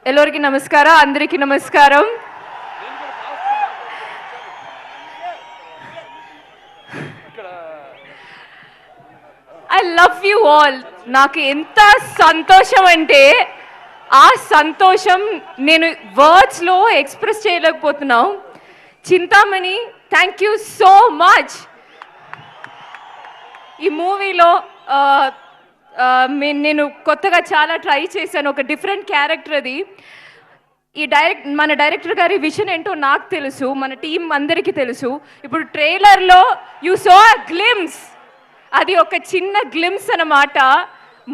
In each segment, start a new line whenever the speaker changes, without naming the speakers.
ಎಲ್ಲರಿಗೂ ನಮಸ್ಕಾರ, అందరికీ నమస్కారం. I love you all. నాకు ఎంత సంతోషం అంటే ఆ సంతోషం నేను వర్డ్స్లో ఎక్స్ప్రెస్ చేయలేకపోతున్నాం. Chintamani, thank you so much. ఈ మూవీలో నేను కొత్తగా చాలా ట్రై చేశాను, ఒక డిఫరెంట్ క్యారెక్టర్ అది. మన డైరెక్టర్ గారి విజన్ ఏంటో నాకు తెలుసు, మన టీం అందరికీ తెలుసు. ఇప్పుడు ట్రైలర్లో యూ సో అ గ్లిమ్స్, అది ఒక చిన్న గ్లిమ్స్ అన్నమాట.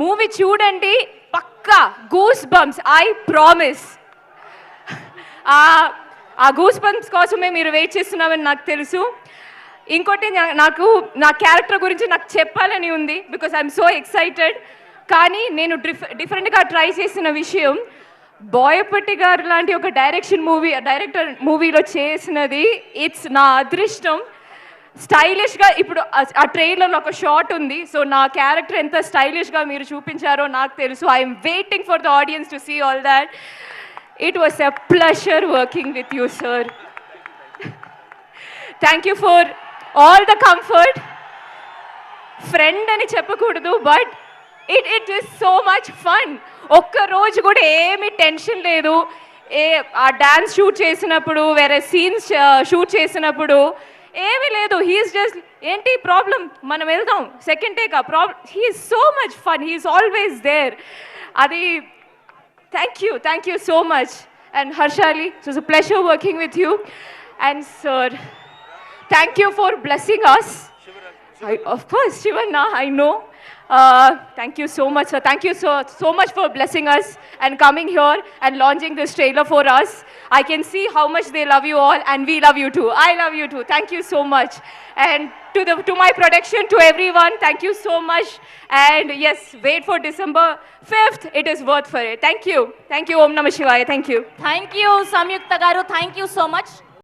మూవీ చూడండి, పక్కా గూస్ బంప్స్, ఐ ప్రామిస్. ఆ గూస్ బంప్స్ కోసమే మీరు వెయిట్ చేస్తున్నామని నాకు తెలుసు. ఇంకోటి, నాకు నా క్యారెక్టర్ గురించి నాకు చెప్పాలని ఉంది, బికాస్ ఐఎమ్ సో ఎక్సైటెడ్. కానీ నేను డిఫరెంట్గా ట్రై చేసిన విషయం, బోయపట్టి గారు లాంటి ఒక డైరెక్టర్ మూవీలో చేసినది ఇట్స్ నా అదృష్టం. స్టైలిష్గా ఇప్పుడు ఆ ట్రైలర్లో ఒక షాట్ ఉంది. సో నా క్యారెక్టర్ ఎంత స్టైలిష్గా మీరు చూపించారో నాకు తెలుసు. I'm waiting for the audience to see all that. It was a pleasure working with you sir. Thank you for all the comfort. Friend అని చెప్పకూడదు, but it is so much fun. ఒక్కరోజు కూడా ఏమీ టెన్షన్ లేదు. ఆ dance shoot చేసినప్పుడు, వేరే scenes shoot చేసినప్పుడు ఏమీ లేదు. హీఈస్ జస్ట్ ఏంటి ప్రాబ్లం, మనం వెళ్దాం సెకండ్ టేక్. ఆ problem, he's so much fun, he's always there. అది thank you so much. And Harshali, it was a pleasure working with you. And sir, thank you for blessing us. Of course, Shivanna, I know. Thank you so much, sir. Thank you so much for blessing us and coming here and launching this trailer for us. I can see how much they love you all, and we love you too. I love you too. Thank you so much. And to my production, to everyone, thank you so much. And yes, wait for December 5th. It is worth for it. Thank you. Om Namah Shivaya. Thank you.
Thank you, Samyukta garu. Thank you so much.